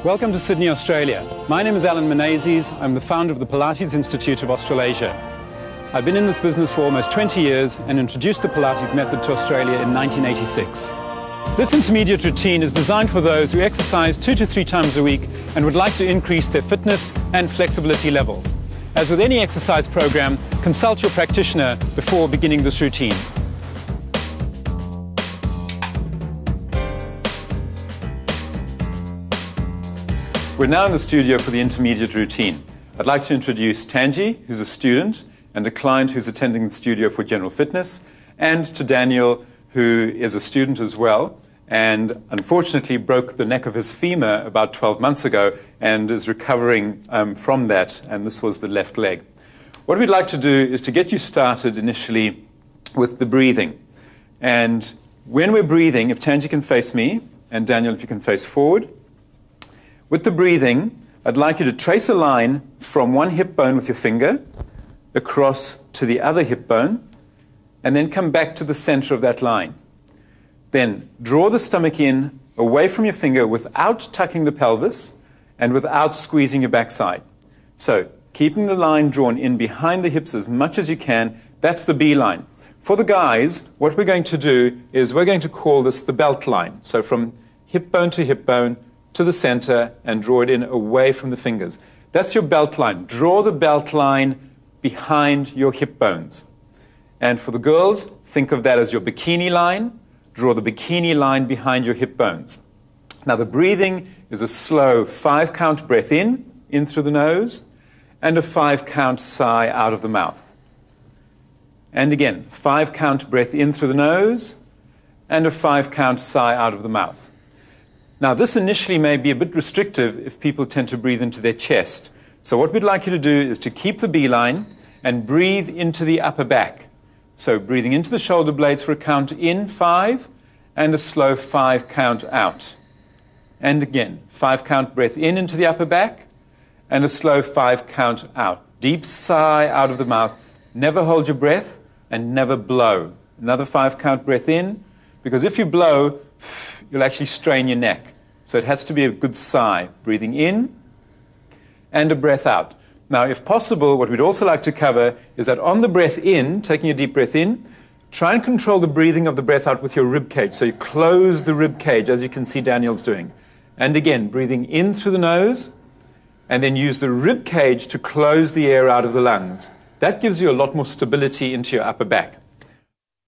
Welcome to Sydney, Australia. My name is Allan Menezes. I'm the founder of the Pilates Institute of Australasia. I've been in this business for almost 20 years and introduced the Pilates method to Australia in 1986. This intermediate routine is designed for those who exercise 2 to 3 times a week and would like to increase their fitness and flexibility level. As with any exercise program, consult your practitioner before beginning this routine. We're now in the studio for the intermediate routine. I'd like to introduce Tanji, who's a student, and a client who's attending the studio for general fitness, and to Daniel, who is a student as well, and unfortunately broke the neck of his femur about 12 months ago and is recovering from that, and this was the left leg. What we'd like to do is to get you started initially with the breathing. And when we're breathing, if Tanji can face me, and Daniel, if you can face forward, with the breathing, I'd like you to trace a line from one hip bone with your finger across to the other hip bone, and then come back to the center of that line. Then draw the stomach in away from your finger without tucking the pelvis and without squeezing your backside. So keeping the line drawn in behind the hips as much as you can, that's the B line. For the guys, what we're going to do is we're going to call this the belt line. So from hip bone to the center and draw it in away from the fingers. That's your belt line. Draw the belt line behind your hip bones. And for the girls, think of that as your bikini line. Draw the bikini line behind your hip bones. Now the breathing is a slow 5-count breath in through the nose, and a 5-count sigh out of the mouth. And again, 5-count breath in through the nose, and a 5-count sigh out of the mouth. Now, this initially may be a bit restrictive if people tend to breathe into their chest. So what we'd like you to do is to keep the B line and breathe into the upper back. So breathing into the shoulder blades for a count in, 5, and a slow 5-count out. And again, 5-count breath in into the upper back, and a slow 5-count out. Deep sigh out of the mouth. Never hold your breath, and never blow. Another 5-count breath in, because if you blow, you'll actually strain your neck. So it has to be a good sigh. Breathing in and a breath out. Now, if possible, what we'd also like to cover is that on the breath in, taking a deep breath in, try and control the breathing of the breath out with your rib cage. So you close the rib cage, as you can see Daniel's doing. And again, breathing in through the nose, and then use the rib cage to close the air out of the lungs. That gives you a lot more stability into your upper back.